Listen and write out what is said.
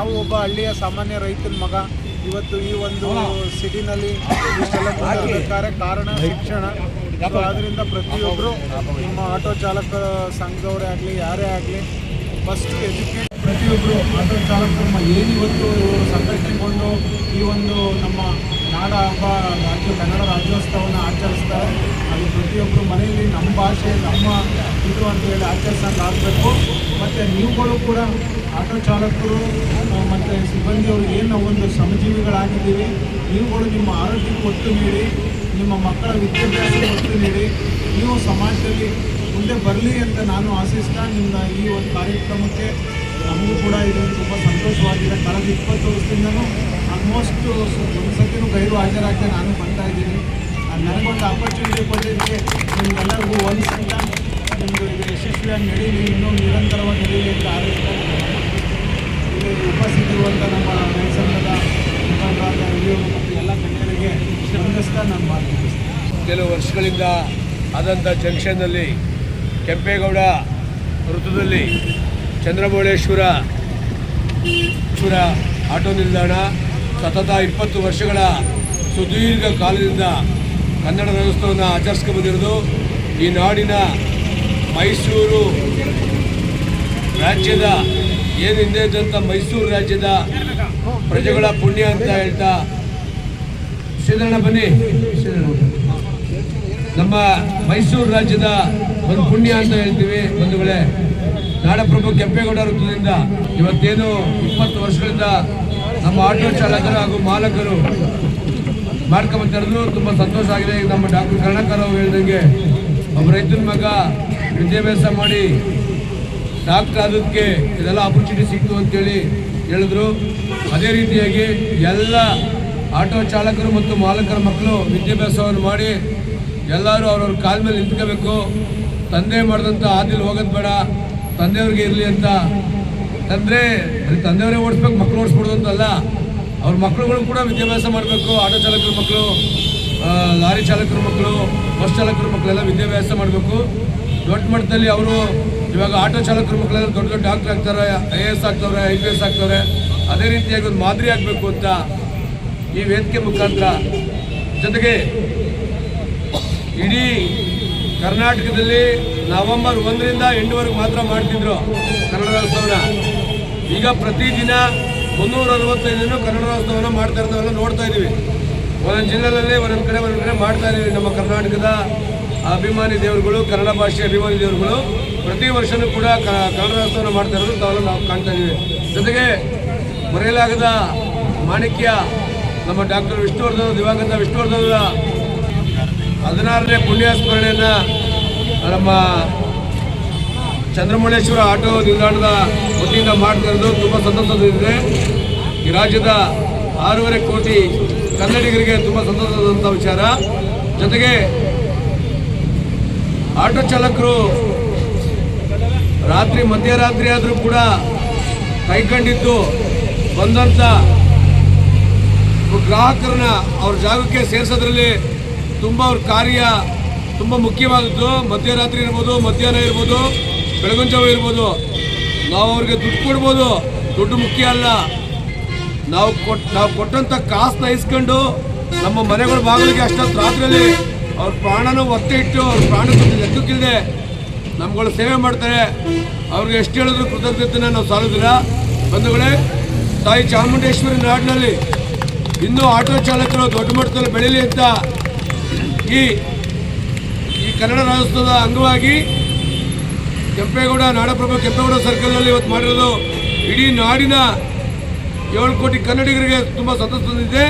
ನಾವು ಒಬ್ಬ ಹಳ್ಳಿಯ ಸಾಮಾನ್ಯ ರೈತನ ಮಗ ಇವತ್ತು ಈ ಒಂದು ಸಿಟಿನಲ್ಲಿ ಇಷ್ಟೆಲ್ಲ ಮುಂದುವರಿಬೇಕಾದ್ರೆ ಕಾರಣ ಶಿಕ್ಷಣ. ಆದ್ದರಿಂದ ಪ್ರತಿಯೊಬ್ಬರು ನಿಮ್ಮ ಆಟೋ ಚಾಲಕ ಸಂಘದವರೇ ಆಗಲಿ ಯಾರೇ ಆಗಲಿ ಫಸ್ಟ್ ಎಜುಕೇಟ್ ಪ್ರತಿಯೊಬ್ಬರು ಆಟೋ ಚಾಲಕರು ಏನಿವತ್ತು ಸಂಘಟನೆಗೊಂಡು ಈ ಒಂದು ನಮ್ಮ ನಾಡ ಹಬ್ಬ ಕನ್ನಡ ರಾಜ್ಯೋತ್ಸವವನ್ನು ಆಚರಿಸ್ತಾರೆ. ಅದು ಪ್ರತಿಯೊಬ್ಬರು ಮನೆಯಲ್ಲಿ ನಮ್ಮ ಭಾಷೆ ನಮ್ಮ ಇದು ಅಂತೇಳಿ ಆಚರಿಸೋಕೆ ಆಗಬೇಕು. ಮತ್ತು ನೀವುಗಳು ಕೂಡ ಆಟೋ ಚಾಲಕರು ಮತ್ತು ಸಿಬ್ಬಂದಿಯವರು ಏನು ಒಂದು ಶ್ರಮಜೀವಿಗಳಾಗಿದ್ದೀವಿ, ನೀವುಗಳು ನಿಮ್ಮ ಆರೋಗ್ಯಕ್ಕೆ ಒತ್ತು ನೀಡಿ, ನಿಮ್ಮ ಮಕ್ಕಳ ವಿದ್ಯಾಭ್ಯಾಸಕ್ಕೆ ಒತ್ತು ನೀಡಿ, ನೀವು ಸಮಾಜದಲ್ಲಿ ಮುಂದೆ ಬರಲಿ ಅಂತ ನಾನು ಆಶಿಸ್ತಾ ನಿಮ್ಮ ಈ ಒಂದು ಕಾರ್ಯಕ್ರಮಕ್ಕೆ ನಮಗೂ ಕೂಡ ಇದು ತುಂಬ ಸಂತೋಷವಾಗಿದೆ. ಕಳೆದ 20 ವರ್ಷದಿಂದನೂ ಆಲ್ಮೋಸ್ಟ್ ಒಂದು ಸತಿನೂ ಗೈರು ಹಾಜರಾಗದೆ ನಾನು ಬರ್ತಾ ಇದ್ದೀನಿ. ನನಗೊಂದು ಆಪರ್ಚುನಿಟಿ ಕೊಟ್ಟಿದ್ದಕ್ಕೆ ನಿಮಗೆಲ್ಲರಿಗೂ ಒಂದ್ಸಂತ ನಿಮ್ಮದು ಇದು ಯಶಸ್ವಿಯಾಗಿ ನಡೀಲಿ, ಇನ್ನೂ ನಿರಂತರವಾಗಿ ನಡೀಲಿ ಅಂತ ಆರೈಸ್ತಾ ಇಲ್ಲಿ ಉಪಸ್ಥಿತಿರುವಂಥ ನಮ್ಮ ರೈತ ಸಂಘದ ಮುಖಂಡರಾದ ಹಿರಿಯರು ಮತ್ತು ಎಲ್ಲ ಗಣ್ಯರಿಗೆ ವಂದಿಸ್ತಾ ನಾನು ಮಾಡ್ತೀನಿ. ಕೆಲವು ವರ್ಷಗಳಿಂದ ಆದಂಥ ಜಂಕ್ಷನ್ನಲ್ಲಿ ಕೆಂಪೇಗೌಡ ವೃತ್ತದಲ್ಲಿ ಚಂದ್ರಮೌಳೇಶ್ವರ ಆಟೋ ನಿಲ್ದಾಣ ಸತತ 20 ವರ್ಷಗಳ ಸುದೀರ್ಘ ಕಾಲದಿಂದ ಕನ್ನಡ ರಾಜ್ಯೋತ್ಸವವನ್ನು ಆಚರಿಸ್ಕೊಂಡು ಬಂದಿರೋದು. ಈ ನಾಡಿನ ಮೈಸೂರು ರಾಜ್ಯದ ಏನು ಹಿಂದೆ ಇದ್ದಂಥ ಮೈಸೂರು ರಾಜ್ಯದ ಪ್ರಜೆಗಳ ಪುಣ್ಯ ಅಂತ ಹೇಳ್ತಾ ಶ್ರೀಧರಣ ಬನ್ನಿ. ನಮ್ಮ ಮೈಸೂರು ರಾಜ್ಯದ ಒಂದು ಪುಣ್ಯ ಅಂತ ಹೇಳ್ತೀವಿ ಬಂಧುಗಳೇ. ನಾಡಪ್ರಭು ಕೆಂಪೇಗೌಡ ವೃತ್ತದಿಂದ ಇವತ್ತೇನು 20 ವರ್ಷಗಳಿಂದ ನಮ್ಮ ಆಟೋ ಚಾಲಕರು ಹಾಗೂ ಮಾಲಕರು ಮಾಡ್ಕೊಂಬಂತಿರೋದು ತುಂಬ ಸಂತೋಷ ಆಗಿದೆ. ನಮ್ಮ ಡಾಕ್ಟರ್ ಕರುಣಾಕರ್ ಅವರು ಹೇಳಿದಂಗೆ ಒಬ್ಬ ರೈತನ ಮಗ ವಿದ್ಯಾಭ್ಯಾಸ ಮಾಡಿ ಡಾಕ್ಟರ್ ಆದದಕ್ಕೆ ಇದೆಲ್ಲ ಆಪರ್ಚುನಿಟಿ ಸಿಕ್ತು ಅಂತೇಳಿ ಹೇಳಿದ್ರು. ಅದೇ ರೀತಿಯಾಗಿ ಎಲ್ಲ ಆಟೋ ಚಾಲಕರು ಮತ್ತು ಮಾಲಕರ ಮಕ್ಕಳು ವಿದ್ಯಾಭ್ಯಾಸವನ್ನು ಮಾಡಿ ಎಲ್ಲರೂ ಅವ್ರವ್ರ ಕಾಲ ಮೇಲೆ ನಿಂತ್ಕೋಬೇಕು. ತಂದೆ ಮಾಡಿದಂಥ ಹಾದಿಲಿ ಹೋಗೋದು ಬೇಡ, ತಂದೆಯವ್ರಿಗೆ ಇರಲಿ ಅಂತ. ಅಂದರೆ ತಂದೆಯವರೇ ಓಡಿಸ್ಬೇಕು, ಮಕ್ಕಳು ಓಡಿಸ್ಬಿಡೋದು ಅಂತಲ್ಲ, ಅವ್ರ ಮಕ್ಕಳುಗಳು ಕೂಡ ವಿದ್ಯಾಭ್ಯಾಸ ಮಾಡಬೇಕು. ಆಟೋ ಚಾಲಕರ ಮಕ್ಕಳು, ಲಾರಿ ಚಾಲಕರ ಮಕ್ಕಳು, ಬಸ್ ಚಾಲಕರ ಮಕ್ಕಳೆಲ್ಲ ವಿದ್ಯಾಭ್ಯಾಸ ಮಾಡಬೇಕು. ದೊಡ್ಡ ಮಟ್ಟದಲ್ಲಿ ಅವರು ಇವಾಗ ಆಟೋ ಚಾಲಕರ ಮಕ್ಕಳೆಲ್ಲ ದೊಡ್ಡ ದೊಡ್ಡ ಡಾಕ್ಟರ್ ಆಗ್ತಾರೆ, IAS ಆಗ್ತವ್ರೆ, IPS ಆಗ್ತವ್ರೆ. ಅದೇ ರೀತಿಯಾಗಿ ಒಂದು ಮಾದರಿ ಆಗಬೇಕು ಅಂತ ಈ ವೇದಿಕೆ ಮುಖಾಂತರ, ಜೊತೆಗೆ ಇಡೀ ಕರ್ನಾಟಕದಲ್ಲಿ ನವೆಂಬರ್ 1ರಿಂದ 8ವರೆಗೆ ಮಾತ್ರ ಮಾಡ್ತಿದ್ರು ಕನ್ನಡ ರಾಜ್ಯೋತ್ಸವನ. ಈಗ ಪ್ರತಿದಿನ 365 ಕನ್ನಡ ರಾಜ್ಯೋತ್ಸವನ ಮಾಡ್ತಾ ಇರೋದೆಲ್ಲ ನೋಡ್ತಾ ಇದ್ದೀವಿ. ಒಂದೊಂದು ಜಿಲ್ಲೆಯಲ್ಲಿ ಒಂದೊಂದು ಕಡೆ ಮಾಡ್ತಾ ಇದ್ದೀವಿ. ನಮ್ಮ ಕರ್ನಾಟಕದ ಅಭಿಮಾನಿ ದೇವರುಗಳು, ಕನ್ನಡ ಭಾಷೆ ಅಭಿಮಾನಿ ದೇವರುಗಳು ಪ್ರತಿ ವರ್ಷವೂ ಕೂಡ ಕನ್ನಡ ರಾಜ್ಯೋತ್ಸವನ ಮಾಡ್ತಾ ಇರೋದು ತಾವೆಲ್ಲ ನಾವು ಕಾಣ್ತಾ ಇದ್ದೀವಿ. ಜೊತೆಗೆ ಮರೆಯಲಾಗದ ಮಾಣಿಕ್ಯ ನಮ್ಮ ಡಾಕ್ಟರ್ ವಿಷ್ಣುವರ್ಧನ್, ದಿವಂಗತ ವಿಷ್ಣುವರ್ಧನರ 16ನೇ ಪುಣ್ಯಸ್ಮರಣೆಯನ್ನು ನಮ್ಮ ಚಂದ್ರಮೌಳೇಶ್ವರ ಆಟೋ ನಿಲ್ದಾಣದ ವತಿಯಿಂದ ಮಾಡ್ತಾ ಇರೋದು ತುಂಬ ಸಂತೋಷವಿದೆ. ಈ ರಾಜ್ಯದ 6.5 ಕೋಟಿ ಕನ್ನಡಿಗರಿಗೆ ತುಂಬ ಸಂತೋಷವಾದಂಥ ವಿಚಾರ. ಜೊತೆಗೆ ಆಟೋ ಚಾಲಕರು ಮಧ್ಯರಾತ್ರಿ ಆದರೂ ಕೂಡ ಕೈಕೊಂಡಿದ್ದು ಬಂದಂಥ ಗ್ರಾಹಕರನ್ನ ಅವ್ರ ಜಾಗಕ್ಕೆ ಸೇರಿಸೋದ್ರಲ್ಲಿ ತುಂಬ ಅವ್ರ ಕಾರ್ಯ ತುಂಬ ಮುಖ್ಯವಾದದ್ದು. ಮಧ್ಯರಾತ್ರಿ ಇರ್ಬೋದು, ಮಧ್ಯಾಹ್ನ ಇರ್ಬೋದು, ಬೆಳಗಿನ ಜಾವ ಇರ್ಬೋದು, ನಾವು ಅವ್ರಿಗೆ ದುಡ್ಡು ಕೊಡ್ಬೋದು. ದುಡ್ಡು ಮುಖ್ಯ ಅಲ್ಲ, ನಾವು ಕೊಟ್ಟಂಥ ಕಾಸನ್ನ ಇಸ್ಕೊಂಡು ನಮ್ಮ ಮನೆಗಳ ಬಾಗಿಲಿಗೆ ಅಷ್ಟೊತ್ತು ರಾತ್ರಿಯಲ್ಲಿ ಅವ್ರ ಪ್ರಾಣನೂ ಒತ್ತೆ ಇಟ್ಟು ಅವ್ರ ಪ್ರಾಣಕ್ಕೆ ಲೆಕ್ಕಕ್ಕಿಲ್ಲದೆ ನಮ್ಗಳು ಸೇವೆ ಮಾಡ್ತಾರೆ. ಅವ್ರಿಗೆ ಎಷ್ಟು ಹೇಳಿದ್ರು ಕೃತಜ್ಞತೆನ ನಾವು ಸಾಲೋದಿಲ್ಲ. ಬಂಧುಗಳೇ, ತಾಯಿ ಚಾಮುಂಡೇಶ್ವರಿ ನಾಡಿನಲ್ಲಿ ಇನ್ನೂ ಆಟೋ ಚಾಲಕರು ದೊಡ್ಡ ಮಟ್ಟದಲ್ಲಿ ಬೆಳೀಲಿ ಅಂತ ಈ ಕನ್ನಡ ರಾಜ್ಯೋತ್ಸವದ ಅಂಗವಾಗಿ ಕೆಂಪೇಗೌಡ ನಾಡಪ್ರಭು ಕೆಂಪೇಗೌಡ ಸರ್ಕಲ್ನಲ್ಲಿ ಇವತ್ತು ಮಾಡಿರೋದು ಇಡೀ ನಾಡಿನ 7 ಕೋಟಿ ಕನ್ನಡಿಗರಿಗೆ ತುಂಬ ಸಂತೋಷ ತಂದಿದೆ.